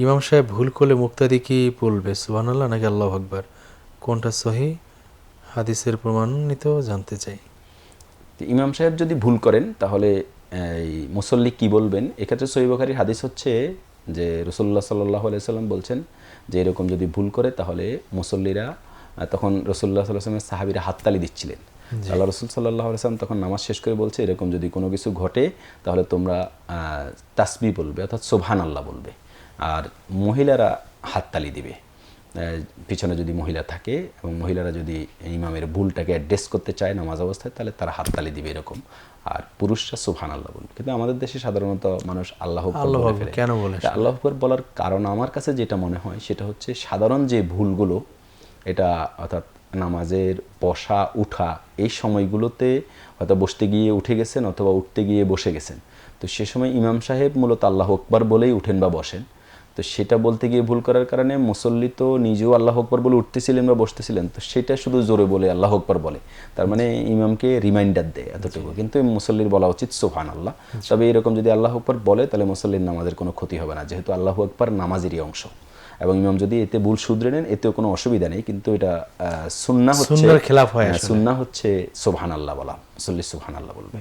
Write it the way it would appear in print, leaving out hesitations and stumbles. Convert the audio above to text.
ইমাম সাহেব ভুল করলে মুক্তাদি কি বলবে সুবহানাল্লাহ নাকি আল্লাহু আকবার, কোনটা সহি হাদিসের প্রমাণিত জানতে চাই। ইমাম সাহেব যদি ভুল করেন তাহলে এই মুসল্লি কি বলবেন, এক্ষেত্রে সহিহ বুখারীর হাদিস হচ্ছে যে রাসূলুল্লাহ সাল্লাল্লাহু আলাইহি সাল্লাম বলছেন যে এরকম যদি ভুল করে তাহলে মুসল্লিরা, তখন রাসূলুল্লাহ সাল্লাল্লাহু আলাইহি ওয়াসাল্লামের সাহাবীরা হাততালি দিচ্ছিলেন। আল্লাহ রাসূল সাল্লাল্লাহু আলাইহি ওয়াসাল্লাম তখন নামাজ শেষ করে বলছে এরকম যদি কোনো কিছু ঘটে তাহলে তোমরা তাসবিহ বলবে, অর্থাৎ সুবহানাল্লাহ বলবে, আর মহিলারা হাততালি দিবে। পিছনে যদি মহিলা থাকে এবং মহিলারা যদি ইমামের ভুলটাকে অ্যাড্রেস করতে চায় নামাজ অবস্থায় তাহলে তারা হাততালি দিবে এরকম, আর পুরুষরা সুবহানাল্লাহ বলবে। কিন্তু আমাদের দেশে সাধারণত মানুষ আল্লাহ আকবার বলে ফেলে। কেন বলে? আল্লাহ আকবার বলার কারণ আমার কাছে যেটা মনে হয় সেটা হচ্ছে সাধারণ যে ভুলগুলো, এটা অর্থাৎ নামাজের বসা উঠা এই সময়গুলোতে হয়তো বসতে গিয়ে উঠে গেছেন অথবা উঠতে গিয়ে বসে গেছেন, তো সে সময় ইমাম সাহেব মূলত আল্লাহ আকবার বলেই উঠেন বা বসেন। তো সেটা বলতে গিয়ে ভুল করার কারণে মুসল্লি তো নিজেও আল্লাহ আকবার বলে উঠতেছিলেন বা বসতেছিলেন, তো সেটা শুধু জোরে বলে আল্লাহ আকবার বলে, তার মানে ইমামকে রিমাইন্ডার দেয় এতটুকু, কিন্তু মুসল্লির বলা উচিত সুবহানাল্লাহ। তবে এরকম যদি আল্লাহ আকবার বলে তাহলে মুসল্লির নামাজের কোনো ক্ষতি হবে না, যেহেতু আল্লাহ আকবার নামাজেরই অংশ, এবং ইমাম যদি এতে ভুল শুধরে নেন এতেও কোনো অসুবিধা নেই। কিন্তু এটা সুন্নাহ হচ্ছে, সুন্নাহর খেলাফ হয় আসলে। সুন্নাহ হচ্ছে সুবহানাল্লাহ বলা, মুসল্লি সুবহানাল্লাহ বলবে।